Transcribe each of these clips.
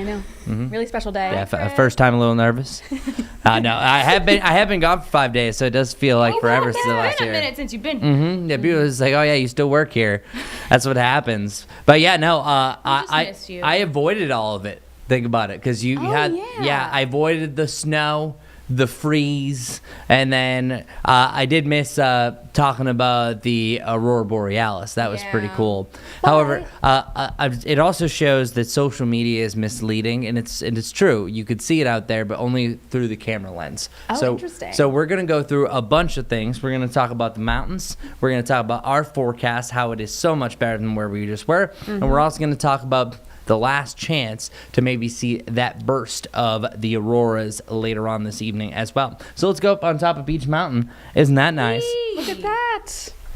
I know. Really special day. Yeah, first time a little nervous. No, I have been gone for 5 days, so it does feel like forever since last It's been year. a minute since you've been here. Yeah, people was like, oh yeah, you still work here. That's what happens. But yeah, no, just miss you. I avoided all of it. Think about it, because you had I avoided the snow, the freeze, and then I did miss talking about the aurora borealis. That was pretty cool. However, it also shows that social media is misleading, and it's true. You could see it out there, but only through the camera lens. Oh, interesting. So we're gonna go through a bunch of things. We're gonna talk about the mountains. We're gonna talk about our forecast, how it is so much better than where we just were, and we're also gonna talk about the last chance to maybe see that burst of the auroras later on this evening as well. So let's go up on top of Beach Mountain. Isn't that nice? Look at that.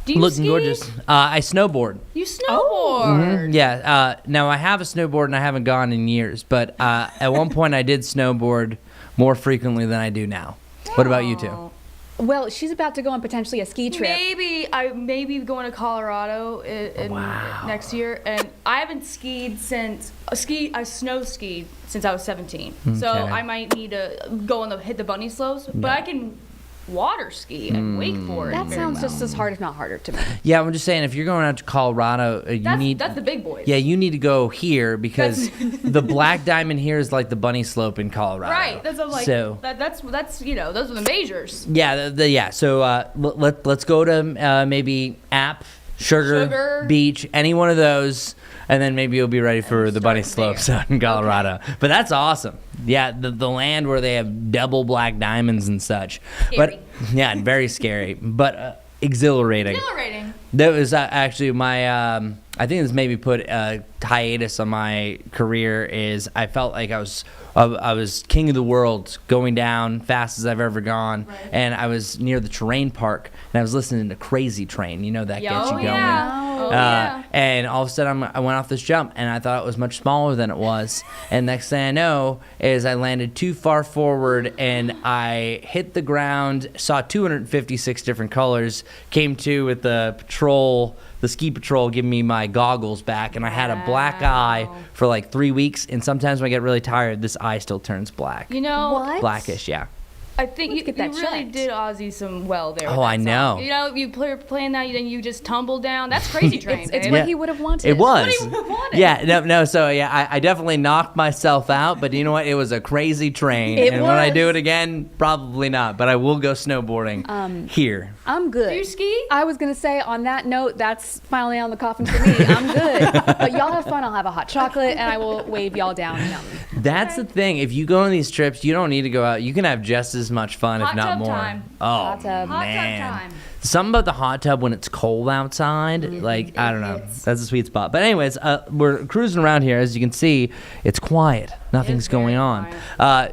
Do you Looking ski? gorgeous. I snowboard. You snowboard. Yeah. Now I have a snowboard and I haven't gone in years, but at one point I did snowboard more frequently than I do now. What about you two? Well, she's about to go on potentially a ski trip. I may be going to Colorado next year, and I haven't skied since I snow skied since I was 17. So I might need to go hit the bunny slopes, but I can water ski and wakeboard. That sounds just as hard, if not harder, to me. Yeah, I'm just saying, if you're going out to Colorado, That's the big boys. Yeah, you need to go here because the Black Diamond here is like the bunny slope in Colorado. Right. That's like so. That's those are the majors. Yeah, yeah. So let's go to maybe App, Sugar, Beach, any one of those, and then maybe you'll be ready for the bunny slopes out in Colorado. Okay. But that's awesome. Yeah, the land where they have double black diamonds and such. Scary. But yeah, very scary, but exhilarating. Exhilarating. That was actually my. I think this maybe put a hiatus on my career. Is I felt like I was king of the world, going down fast as I've ever gone, and I was near the terrain park, and I was listening to Crazy Train. You know that gets you going. And all of a sudden I went off this jump, and I thought it was much smaller than it was. And next thing I know is I landed too far forward, and I hit the ground, saw 256 different colors, came to with the ski patrol giving me my goggles back, and I had a black eye for like 3 weeks, and sometimes when I get really tired, this eye still turns black. You know, What? Blackish, yeah. I think you get that really checked. did Ozzy some well there. Oh, with that I song. know. You know, you playing that, then you just tumble down. That's Crazy Train. It's babe. what he would have wanted. It was. What he would have wanted. Yeah, no. So yeah, I definitely knocked myself out, but you know what? It was a crazy train, It and when I do was. it again, probably not. But I will go snowboarding here. I'm good. Do you ski? I was going to say, on that note, that's finally on the coffin for me. I'm good. But y'all have fun. I'll have a hot chocolate, and I will wave y'all down. That's the thing. If you go on these trips, you don't need to go out. You can have just as much fun, if Hot not tub more. time. Oh Hot tub. Hot tub man. time. Something about the hot tub when it's cold outside, like, I don't know. That's a sweet spot. But anyways, we're cruising around here. As you can see, it's quiet. Nothing's going on.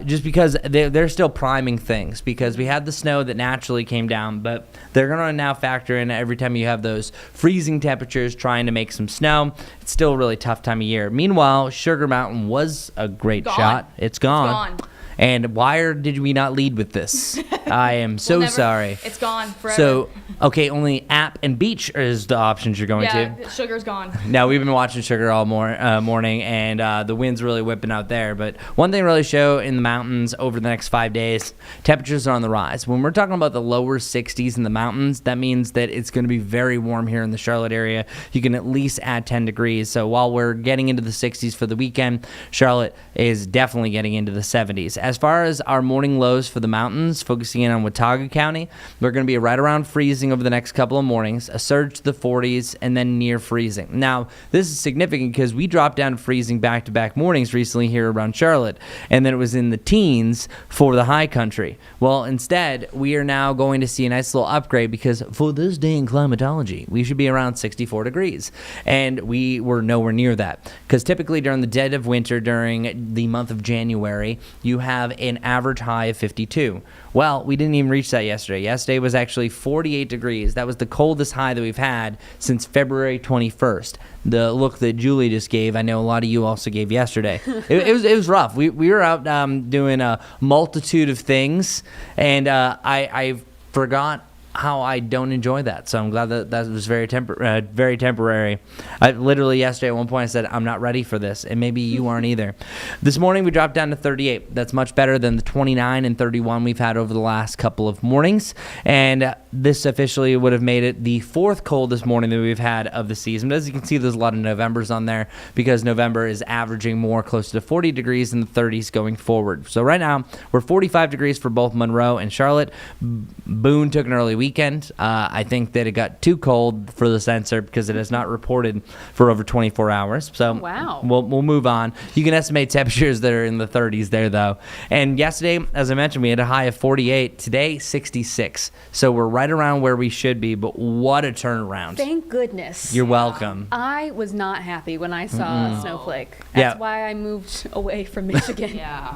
Just because they're still priming things, because we had the snow that naturally came down, but they're going to now factor in every time you have those freezing temperatures trying to make some snow. It's still a really tough time of year. Meanwhile, Sugar Mountain was a great shot. It's gone. And why did we not lead with this? I am so sorry. It's gone forever. So, okay, only App and Beach is the options you're going to. Yeah, Sugar's gone. Now, we've been watching Sugar all morning, and the wind's really whipping out there. But one thing really show in the mountains over the next 5 days, temperatures are on the rise. When we're talking about the lower 60s in the mountains, that means that it's going to be very warm here in the Charlotte area. You can at least add 10 degrees. So while we're getting into the 60s for the weekend, Charlotte is definitely getting into the 70s. As far as our morning lows for the mountains, focusing in on Watauga County, we're going to be right around freezing over the next couple of mornings, a surge to the 40s, and then near freezing. Now, this is significant because we dropped down to freezing back-to-back mornings recently here around Charlotte, and then it was in the teens for the high country. Well, instead, we are now going to see a nice little upgrade because for this day in climatology, we should be around 64 degrees, and we were nowhere near that because typically during the dead of winter, during the month of January, you have an average high of 52. Well, we didn't even reach that yesterday. Yesterday was actually 48 degrees. That was the coldest high that we've had since February 21st. The look that Julie just gave, I know a lot of you also gave yesterday. It was rough. We were out doing a multitude of things, and I forgot how I don't enjoy that. So I'm glad that was very temporary. I literally yesterday at one point I said, I'm not ready for this, and maybe you aren't either. This morning we dropped down to 38. That's much better than the 29 and 31 we've had over the last couple of mornings, and this officially would have made it the fourth coldest morning that we've had of the season. As you can see, there's a lot of Novembers on there because November is averaging more close to 40 degrees in the 30s going forward. So right now we're 45 degrees for both Monroe and Charlotte. Boone took an early weekend. I think that it got too cold for the sensor because it has not reported for over 24 hours. So wow. We'll move on. You can estimate temperatures that are in the 30s there, though. And yesterday, as I mentioned, we had a high of 48. Today, 66. So we're right around where we should be, but what a turnaround. Thank goodness. You're welcome. I was not happy when I saw a snowflake. That's Yeah. why I moved away from Michigan. Yeah.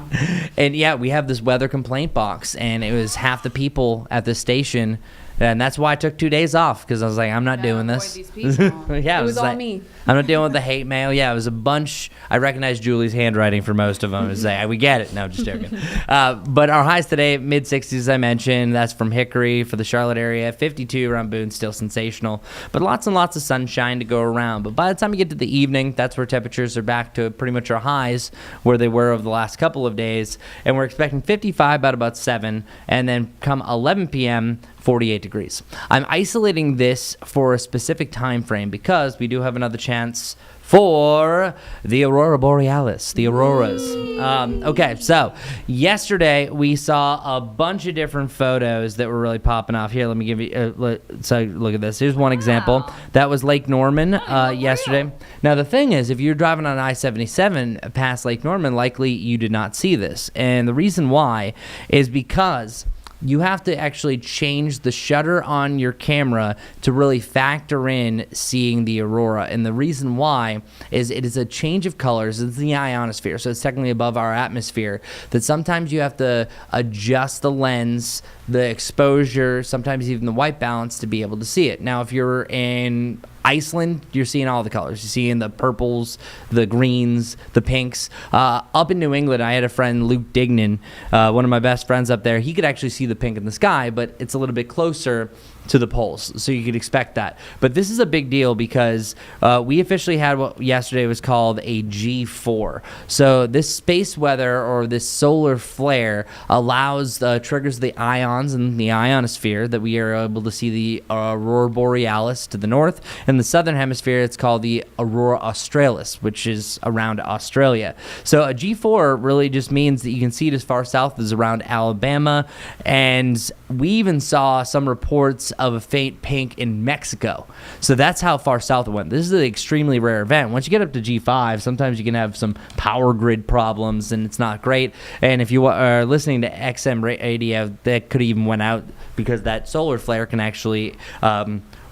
And yeah, we have this weather complaint box, and it was half the people at the station. And that's why I took 2 days off, because I was like, I'm not doing avoid this. these people. Yeah, It was all like, me. I'm not dealing with the hate mail. Yeah, it was a bunch. I recognized Julie's handwriting for most of them. It was like, we get it. No, just joking. But our highs today, mid-60s, as I mentioned. That's from Hickory for the Charlotte area. 52 around Boone, still sensational. But lots and lots of sunshine to go around. But by the time you get to the evening, that's where temperatures are back to pretty much our highs where they were over the last couple of days. And we're expecting 55 by about 7. And then come 11 p.m., 48 degrees. I'm isolating this for a specific time frame because we do have another chance for the Aurora Borealis, the auroras. Okay, so yesterday we saw a bunch of different photos that were really popping off. Here, let me give you, so look at this. Here's one example. That was Lake Norman yesterday. Now, the thing is, if you're driving on I-77 past Lake Norman, likely you did not see this. And the reason why is because you have to actually change the shutter on your camera to really factor in seeing the aurora. And the reason why is it is a change of colors. It's the ionosphere, so it's technically above our atmosphere, that sometimes you have to adjust the lens, the exposure, sometimes even the white balance to be able to see it. Now, if you're in Iceland, you're seeing all the colors. You're seeing the purples, the greens, the pinks. Up in New England, I had a friend, Luke Dignan, one of my best friends up there. He could actually see the pink in the sky, but it's a little bit closer to the poles, so you could expect that. But this is a big deal because we officially had what yesterday was called a G4. So this space weather or this solar flare allows triggers the ions in the ionosphere that we are able to see the Aurora Borealis to the north. In the southern hemisphere, it's called the Aurora Australis, which is around Australia. So a G4 really just means that you can see it as far south as around Alabama, and we even saw some reports of a faint pink in Mexico. So that's how far south it went. This is an extremely rare event. Once you get up to G5, sometimes you can have some power grid problems, and it's not great. And if you are listening to XM radio, that could even went out because that solar flare can actually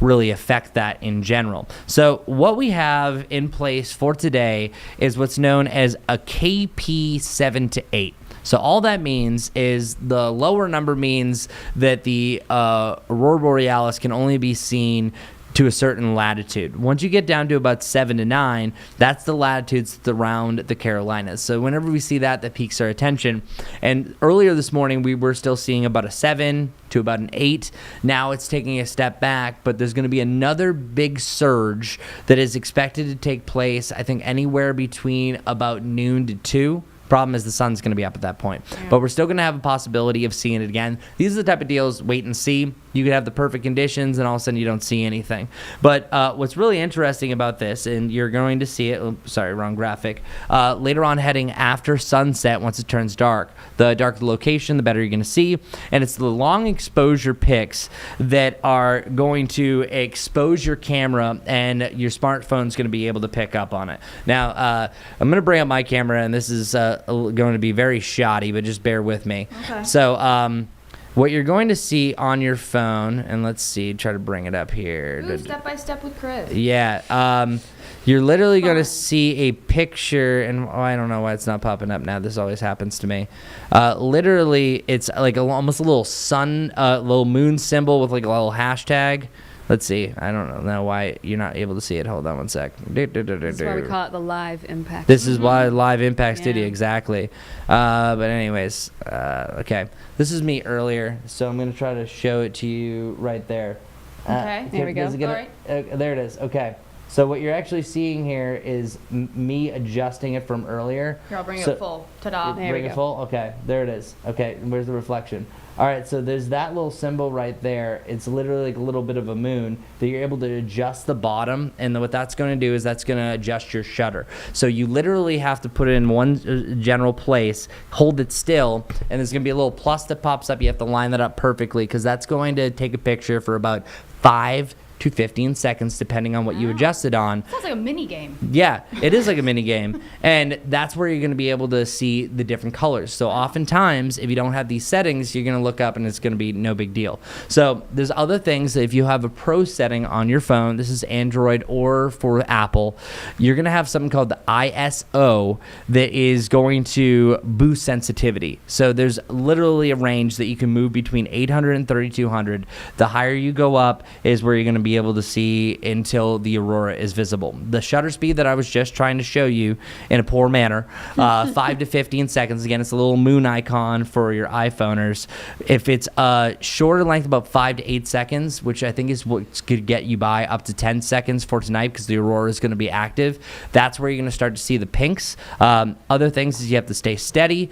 really affect that in general. So what we have in place for today is what's known as a KP 7 to 8. So all that means is the lower number means that the Aurora Borealis can only be seen to a certain latitude. Once you get down to about 7 to 9, that's the latitudes around the Carolinas. So whenever we see that, that piques our attention. And earlier this morning, we were still seeing about a 7 to about an 8. Now it's taking a step back, but there's going to be another big surge that is expected to take place, I think, anywhere between about noon to 2. Problem is the sun's going to be up at that point. Yeah. But we're still going to have a possibility of seeing it again. These are the type of deals, wait and see. You could have the perfect conditions, and all of a sudden you don't see anything. But what's really interesting about this, and you're going to see it, sorry, wrong graphic, later on heading after sunset once it turns dark. The darker the location, the better you're going to see. And it's the long exposure pics that are going to expose your camera, and your smartphone's going to be able to pick up on it. Now, I'm going to bring up my camera, and this is going to be very shoddy, but just bear with me. Okay. So, what you're going to see on your phone, and let's see, try to bring it up here. Ooh, step by step with Chris. Yeah. You're literally going to see a picture, and I don't know why it's not popping up now. This always happens to me. Literally, it's like almost a little sun, little moon symbol with like a little hashtag. Let's see. I don't know why you're not able to see it. Hold on one sec. That's why we call it the live impact. This is why live impact studio, Yeah. exactly. But anyways, okay. This is me earlier, so I'm gonna try to show it to you right there. Okay. There we go. Does it get All it? There it is. Okay. So what you're actually seeing here is me adjusting it from earlier. Here, I'll bring So- it full. Ta-da. There we Bring it go. full? Okay, there it is. Okay, and where's the reflection? All right, so there's that little symbol right there. It's literally like a little bit of a moon that you're able to adjust the bottom, and what that's going to do is that's going to adjust your shutter. So you literally have to put it in one general place, hold it still, and there's going to be a little plus that pops up. You have to line that up perfectly because that's going to take a picture for about 5 to 15 seconds depending on what you adjust it on. Sounds like a mini game. Yeah, it is like a mini game, and that's where you're going to be able to see the different colors. So oftentimes, if you don't have these settings, you're going to look up and it's going to be no big deal. So there's other things that if you have a pro setting on your phone, this is Android or for Apple, you're going to have something called the ISO that is going to boost sensitivity. So there's literally a range that you can move between 800 and 3200. The higher you go up is where you're going to be able to see until the aurora is visible. The shutter speed that I was just trying to show you in a poor manner, 5 to 15 seconds. Again, it's a little moon icon for your iPhoners. If it's a shorter length, about 5 to 8 seconds, which I think is what could get you by up to 10 seconds for tonight because the aurora is going to be active, that's where you're going to start to see the pinks. Other things is you have to stay steady.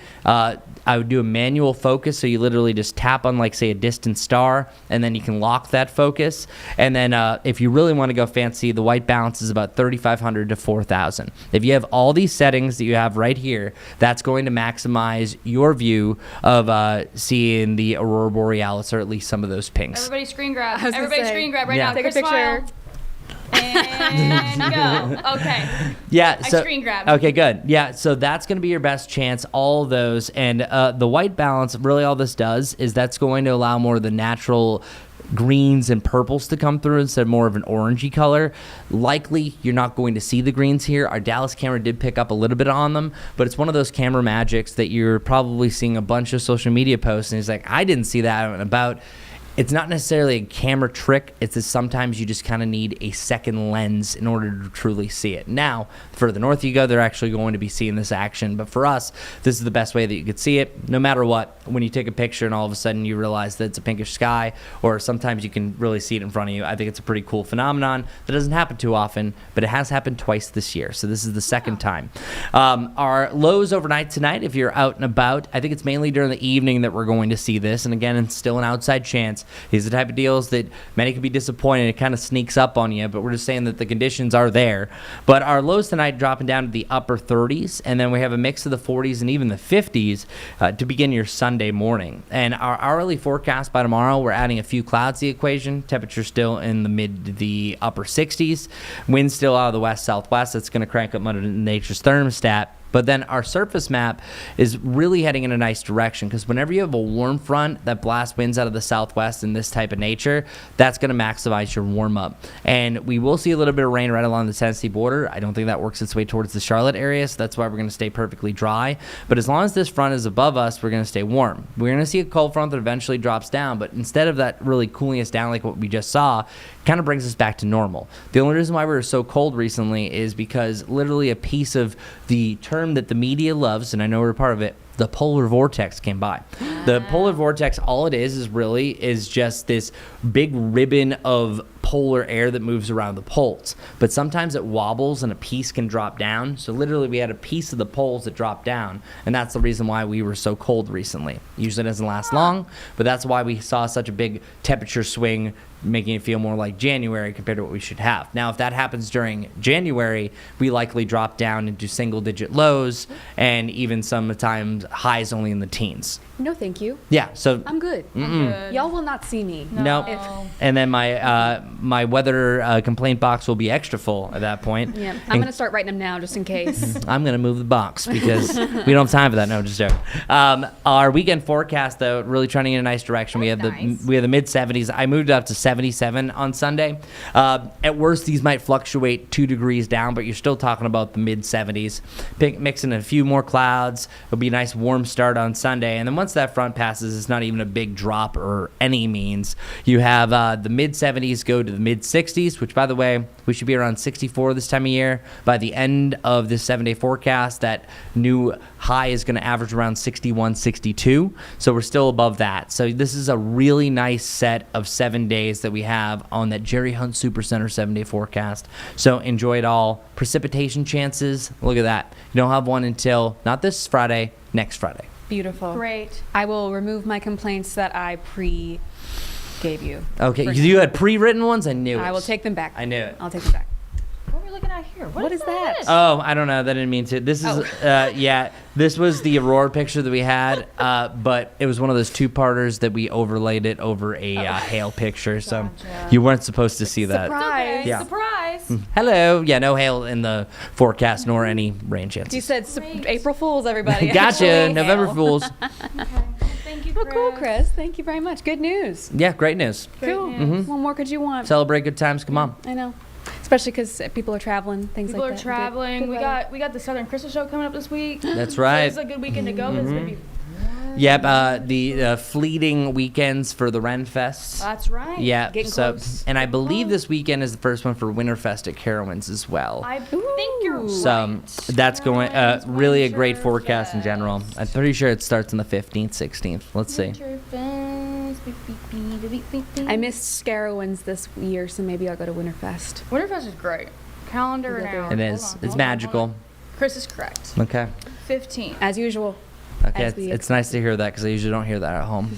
I would do a manual focus, so you literally just tap on, like, say, a distant star, and then you can lock that focus. And then if you really want to go fancy, the white balance is about 3,500 to 4,000. If you have all these settings that you have right here, that's going to maximize your view of seeing the aurora borealis, or at least some of those pinks. Everybody screen grab. I was gonna Everybody say, screen grab right Yeah. now. Take a Chris, picture. smile. And go. Okay. Yeah, I so screen grabbed. Okay, good. Yeah, so that's going to be your best chance. All of those, and the white balance. Really, all this does is that's going to allow more of the natural greens and purples to come through instead of more of an orangey color. Likely, you're not going to see the greens here. Our Dallas camera did pick up a little bit on them, but it's one of those camera magics that you're probably seeing a bunch of social media posts, and it's like, I didn't see that out and about. It's not necessarily a camera trick. It's that sometimes you just kind of need a second lens in order to truly see it. Now, the further north you go, they're actually going to be seeing this action. But for us, this is the best way that you could see it. No matter what, when you take a picture and all of a sudden you realize that it's a pinkish sky, or sometimes you can really see it in front of you, I think it's a pretty cool phenomenon that doesn't happen too often, but it has happened twice this year. So this is the second time. Our lows overnight tonight, if you're out and about, I think it's mainly during the evening that we're going to see this. And again, it's still an outside chance. These are the type of deals that many could be disappointed. It kind of sneaks up on you, but we're just saying that the conditions are there. But our lows tonight dropping down to the upper 30s, and then we have a mix of the 40s and even the 50s to begin your Sunday morning. And our hourly forecast by tomorrow, we're adding a few clouds to the equation. Temperature still in the mid to the upper 60s. Wind still out of the west-southwest. That's going to crank up Mother Nature's thermostat. But then our surface map is really heading in a nice direction, because whenever you have a warm front that blasts winds out of the southwest in this type of nature, that's going to maximize your warm up. And we will see a little bit of rain right along the Tennessee border. I don't think that works its way towards the Charlotte area, so that's why we're going to stay perfectly dry. But as long as this front is above us, we're going to stay warm. We're going to see a cold front that eventually drops down, but instead of that really cooling us down like what we just saw, kind of brings us back to normal. The only reason why we were so cold recently is because literally a piece of the term that the media loves, and I know we're a part of it, the polar vortex came by. The polar vortex, all it is just this big ribbon of polar air that moves around the poles. But sometimes it wobbles and a piece can drop down. So literally we had a piece of the poles that dropped down, and that's the reason why we were so cold recently. Usually it doesn't last long, but that's why we saw such a big temperature swing, making it feel more like January compared to what we should have. Now, if that happens during January, we likely drop down into single-digit lows and even sometimes highs only in the teens. No, thank you. Yeah, so I'm good. Good. Y'all will not see me. nope. And then my weather complaint box will be extra full at that point. Yeah, I'm gonna start writing them now just in case. I'm going to move the box because we don't have time for that. No, just joking. Our weekend forecast, though, really trending in a nice direction. We have Nice. the mid 70s. I moved up to 77 on Sunday. At worst, these might fluctuate 2 degrees down, but you're still talking about the mid 70s. Mix in a few more clouds. It'll be a nice warm start on Sunday. And then once that front passes, it's not even a big drop or any means. You have the mid 70s go to the mid 60s, which, by the way, we should be around 64 this time of year. By the end of this 7-day forecast, that new high is going to average around 61, 62. So we're still above that. So this is a really nice set of 7 days that we have on that Jerry Hunt Supercenter 7-day forecast. So enjoy it all. Precipitation chances, look at that. You don't have one until not this Friday, next Friday. Beautiful. Great. I will remove my complaints that I gave you. Okay, because you had pre-written ones. I knew it. I will take them back. I knew it. I'll take them back. What are we looking at here? What is that? Oh, I don't know. That didn't mean to. This is, yeah, this was the Aurora picture that we had, but it was one of those two-parters that we overlaid it over a hail picture, so Gotcha. you weren't supposed to see that. Surprise. Okay. Yeah. Surprise. Hello. Yeah, no hail in the forecast nor any rain You chances. said Great. April Fools, everybody. Gotcha. Hail. November Fools. Okay. Thank you, Well, Chris. cool, Chris. Thank you very much. Good news. Yeah, great news. Great Cool. news. What more could you want? Celebrate good times. Come on. I know. Especially because people are traveling, things People like are that. traveling. Good we weather. got the Southern Christmas show coming up this week. That's So right. it's a good weekend to go. But it's gonna be. Yep, the fleeting weekends for the Ren Fest. That's right. Yeah, Getting so close. and I believe this weekend is the first one for Winterfest at Carowinds as well. I think you're So right. that's going Carowinds really a great Winterfest. forecast in general. I'm pretty sure it starts on the 15th, 16th. Let's see. Winterfest, beep, beep, beep, beep, beep, beep. I missed Scarowinds this year, so maybe I'll go to Winterfest. Winterfest is great. Calendar Is it now. It there? is. It's magical. Chris is correct. Okay. 15. As usual. Okay. As we It's nice to hear that because I usually don't hear that at home.